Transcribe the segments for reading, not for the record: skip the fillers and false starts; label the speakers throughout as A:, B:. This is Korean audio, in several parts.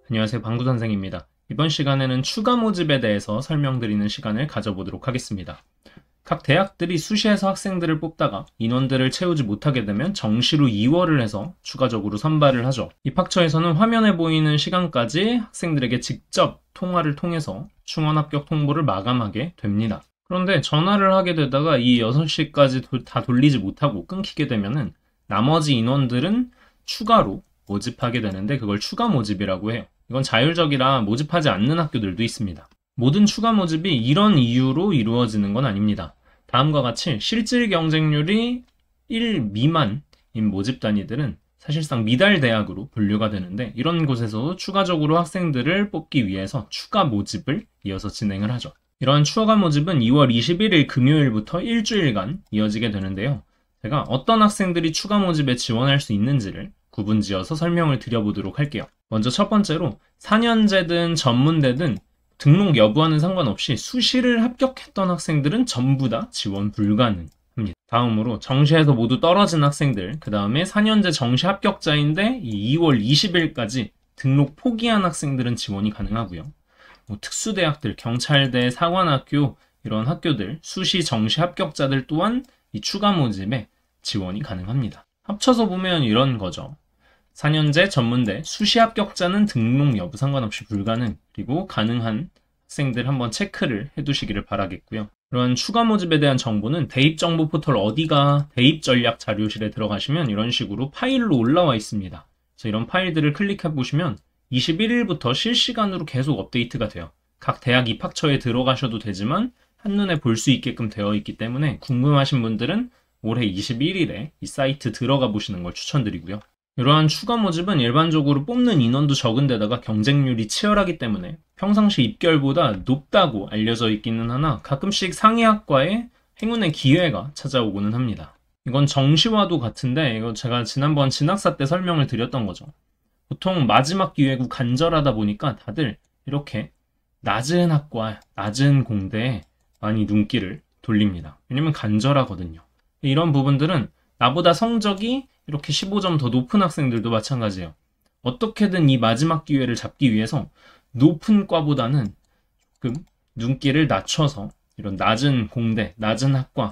A: 안녕하세요. 방구선생입니다. 이번 시간에는 추가 모집에 대해서 설명드리는 시간을 가져보도록 하겠습니다. 각 대학들이 수시에서 학생들을 뽑다가 인원들을 채우지 못하게 되면 정시로 2월을 해서 추가적으로 선발을 하죠. 입학처에서는 화면에 보이는 시간까지 학생들에게 직접 통화를 통해서 충원 합격 통보를 마감하게 됩니다. 그런데 전화를 하게 되다가 이 6시까지 다 돌리지 못하고 끊기게 되면은 나머지 인원들은 추가로 모집하게 되는데 그걸 추가 모집이라고 해요. 이건 자율적이라 모집하지 않는 학교들도 있습니다. 모든 추가 모집이 이런 이유로 이루어지는 건 아닙니다. 다음과 같이 실질 경쟁률이 1 미만인 모집 단위들은 사실상 미달 대학으로 분류가 되는데 이런 곳에서도 추가적으로 학생들을 뽑기 위해서 추가 모집을 이어서 진행을 하죠. 이러한 추가 모집은 2월 21일 금요일부터 일주일간 이어지게 되는데요. 제가 어떤 학생들이 추가 모집에 지원할 수 있는지를 구분지어서 설명을 드려보도록 할게요. 먼저 첫 번째로 4년제든 전문대든 등록 여부와는 상관없이 수시를 합격했던 학생들은 전부 다 지원 불가능합니다. 다음으로 정시에서 모두 떨어진 학생들, 그 다음에 4년제 정시 합격자인데 2월 20일까지 등록 포기한 학생들은 지원이 가능하고요. 특수대학들, 경찰대, 사관학교 이런 학교들, 수시 정시 합격자들 또한 이 추가 모집에 지원이 가능합니다. 합쳐서 보면 이런 거죠. 4년제 전문대 수시 합격자는 등록 여부 상관없이 불가능, 그리고 가능한 학생들 한번 체크를 해두시기를 바라겠고요. 이런 추가 모집에 대한 정보는 대입정보 포털 어디가 대입전략 자료실에 들어가시면 이런 식으로 파일로 올라와 있습니다. 그래서 이런 파일들을 클릭해 보시면 21일부터 실시간으로 계속 업데이트가 돼요. 각 대학 입학처에 들어가셔도 되지만 한눈에 볼 수 있게끔 되어 있기 때문에 궁금하신 분들은 올해 21일에 이 사이트 들어가 보시는 걸 추천드리고요. 이러한 추가 모집은 일반적으로 뽑는 인원도 적은데다가 경쟁률이 치열하기 때문에 평상시 입결보다 높다고 알려져 있기는 하나 가끔씩 상위 학과에 행운의 기회가 찾아오고는 합니다. 이건 정시와도 같은데 이거 제가 지난번 진학사 때 설명을 드렸던 거죠. 보통 마지막 기회고 간절하다 보니까 다들 이렇게 낮은 학과, 낮은 공대에 많이 눈길을 돌립니다. 왜냐면 간절하거든요. 이런 부분들은 나보다 성적이 이렇게 15점 더 높은 학생들도 마찬가지예요. 어떻게든 이 마지막 기회를 잡기 위해서 높은 과보다는 조금 눈길을 낮춰서 이런 낮은 공대, 낮은 학과,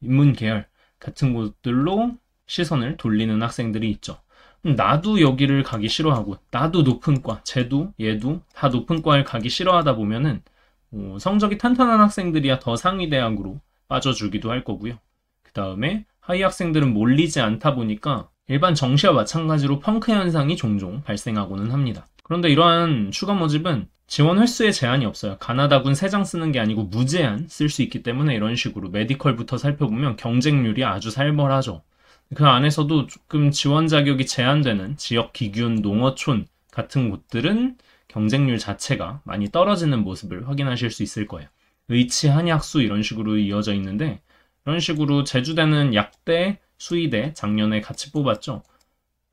A: 인문 계열 같은 곳들로 시선을 돌리는 학생들이 있죠. 나도 여기를 가기 싫어하고 나도 높은 과, 쟤도 얘도 다 높은 과를 가기 싫어하다 보면은 성적이 탄탄한 학생들이야 더 상위 대학으로 빠져주기도 할 거고요. 그 다음에 하위 학생들은 몰리지 않다 보니까 일반 정시와 마찬가지로 펑크 현상이 종종 발생하고는 합니다. 그런데 이러한 추가 모집은 지원 횟수에 제한이 없어요. 가나다군 3장 쓰는 게 아니고 무제한 쓸 수 있기 때문에 이런 식으로 메디컬부터 살펴보면 경쟁률이 아주 살벌하죠. 그 안에서도 조금 지원 자격이 제한되는 지역 기균, 농어촌 같은 곳들은 경쟁률 자체가 많이 떨어지는 모습을 확인하실 수 있을 거예요. 의치, 한약수 이런 식으로 이어져 있는데 이런 식으로 제주대는 약대, 수의대 작년에 같이 뽑았죠.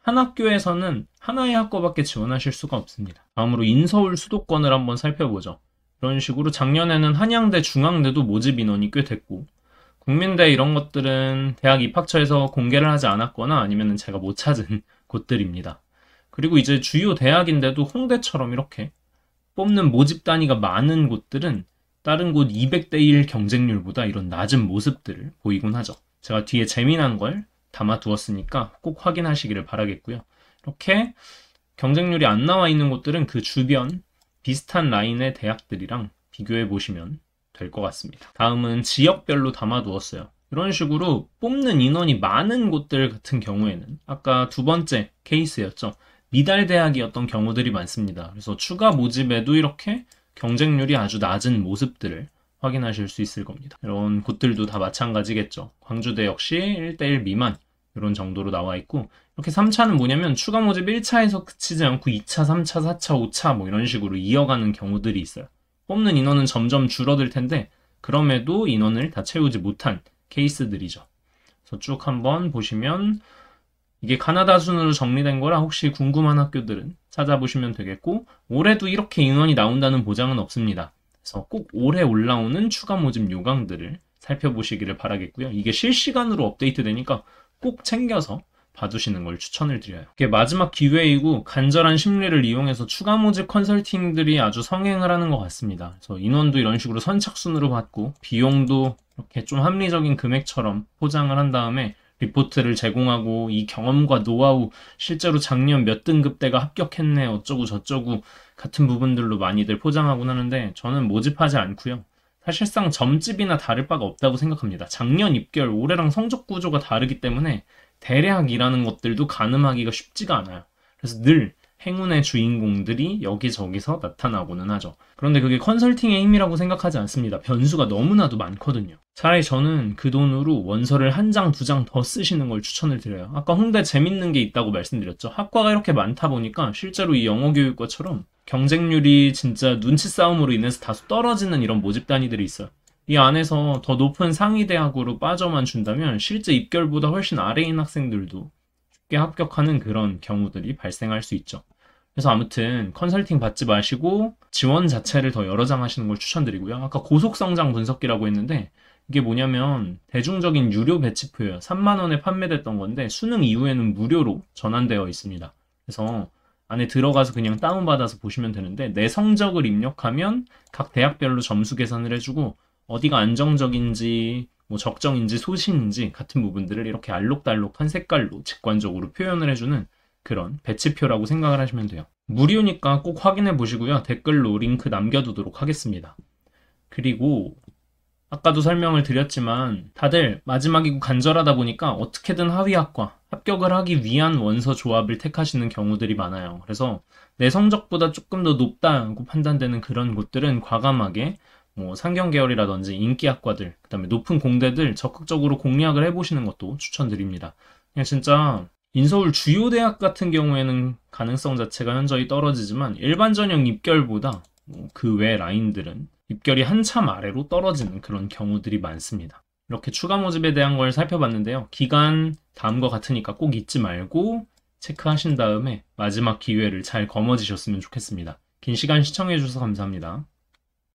A: 한 학교에서는 하나의 학과밖에 지원하실 수가 없습니다. 다음으로 인서울 수도권을 한번 살펴보죠. 이런 식으로 작년에는 한양대, 중앙대도 모집 인원이 꽤 됐고 국민대 이런 것들은 대학 입학처에서 공개를 하지 않았거나 아니면 제가 못 찾은 곳들입니다. 그리고 이제 주요 대학인데도 홍대처럼 이렇게 뽑는 모집 단위가 많은 곳들은 다른 곳 200대 1 경쟁률보다 이런 낮은 모습들을 보이곤 하죠. 제가 뒤에 재미난 걸 담아두었으니까 꼭 확인하시기를 바라겠고요. 이렇게 경쟁률이 안 나와 있는 곳들은 그 주변 비슷한 라인의 대학들이랑 비교해 보시면 될 것 같습니다. 다음은 지역별로 담아두었어요. 이런 식으로 뽑는 인원이 많은 곳들 같은 경우에는 아까 두 번째 케이스였죠. 미달 대학이었던 경우들이 많습니다. 그래서 추가 모집에도 이렇게 경쟁률이 아주 낮은 모습들을 확인하실 수 있을 겁니다. 이런 곳들도 다 마찬가지겠죠. 광주대 역시 1대1 미만 이런 정도로 나와 있고 이렇게 3차는 뭐냐면 추가 모집 1차에서 그치지 않고 2차, 3차, 4차, 5차 뭐 이런 식으로 이어가는 경우들이 있어요. 뽑는 인원은 점점 줄어들 텐데 그럼에도 인원을 다 채우지 못한 케이스들이죠. 그래서 쭉 한번 보시면 이게 가나다 순으로 정리된 거라 혹시 궁금한 학교들은 찾아보시면 되겠고 올해도 이렇게 인원이 나온다는 보장은 없습니다. 그래서 꼭 올해 올라오는 추가 모집 요강들을 살펴보시기를 바라겠고요. 이게 실시간으로 업데이트 되니까 꼭 챙겨서 봐두시는 걸 추천을 드려요. 이게 마지막 기회이고 간절한 심리를 이용해서 추가 모집 컨설팅들이 아주 성행을 하는 것 같습니다. 그래서 인원도 이런 식으로 선착순으로 받고 비용도 이렇게 좀 합리적인 금액처럼 포장을 한 다음에 리포트를 제공하고 이 경험과 노하우, 실제로 작년 몇 등급대가 합격했네 어쩌고 저쩌고 같은 부분들로 많이들 포장하곤 하는데 저는 모집하지 않고요. 사실상 점집이나 다를 바가 없다고 생각합니다. 작년 입결, 올해랑 성적 구조가 다르기 때문에 대략 일하는 것들도 가늠하기가 쉽지가 않아요. 그래서 늘 행운의 주인공들이 여기저기서 나타나고는 하죠. 그런데 그게 컨설팅의 힘이라고 생각하지 않습니다. 변수가 너무나도 많거든요. 차라리 저는 그 돈으로 원서를 한 장, 두 장 더 쓰시는 걸 추천을 드려요. 아까 홍대 재밌는 게 있다고 말씀드렸죠. 학과가 이렇게 많다 보니까 실제로 이 영어교육과처럼 경쟁률이 진짜 눈치 싸움으로 인해서 다소 떨어지는 이런 모집 단위들이 있어요. 이 안에서 더 높은 상위 대학으로 빠져만 준다면 실제 입결보다 훨씬 아래인 학생들도 쉽게 합격하는 그런 경우들이 발생할 수 있죠. 그래서 아무튼 컨설팅 받지 마시고 지원 자체를 더 여러 장 하시는 걸 추천드리고요. 아까 고속성장 분석기라고 했는데 이게 뭐냐면 대중적인 유료 배치표예요. 3만 원에 판매됐던 건데 수능 이후에는 무료로 전환되어 있습니다. 그래서 안에 들어가서 그냥 다운받아서 보시면 되는데 내 성적을 입력하면 각 대학별로 점수 계산을 해주고 어디가 안정적인지 뭐 적정인지 소신인지 같은 부분들을 이렇게 알록달록한 색깔로 직관적으로 표현을 해주는 그런 배치표라고 생각을 하시면 돼요. 무료니까 꼭 확인해 보시고요. 댓글로 링크 남겨두도록 하겠습니다. 그리고 아까도 설명을 드렸지만 다들 마지막이고 간절하다 보니까 어떻게든 하위학과 합격을 하기 위한 원서 조합을 택하시는 경우들이 많아요. 그래서 내 성적보다 조금 더 높다고 판단되는 그런 곳들은 과감하게 뭐 상경계열이라든지 인기학과들, 그다음에 높은 공대들 적극적으로 공략을 해보시는 것도 추천드립니다. 그냥 진짜 인서울 주요 대학 같은 경우에는 가능성 자체가 현저히 떨어지지만 일반 전형 입결보다 그 외 라인들은 입결이 한참 아래로 떨어지는 그런 경우들이 많습니다. 이렇게 추가 모집에 대한 걸 살펴봤는데요. 기간 다음과 같으니까 꼭 잊지 말고 체크하신 다음에 마지막 기회를 잘 거머쥐셨으면 좋겠습니다. 긴 시간 시청해주셔서 감사합니다.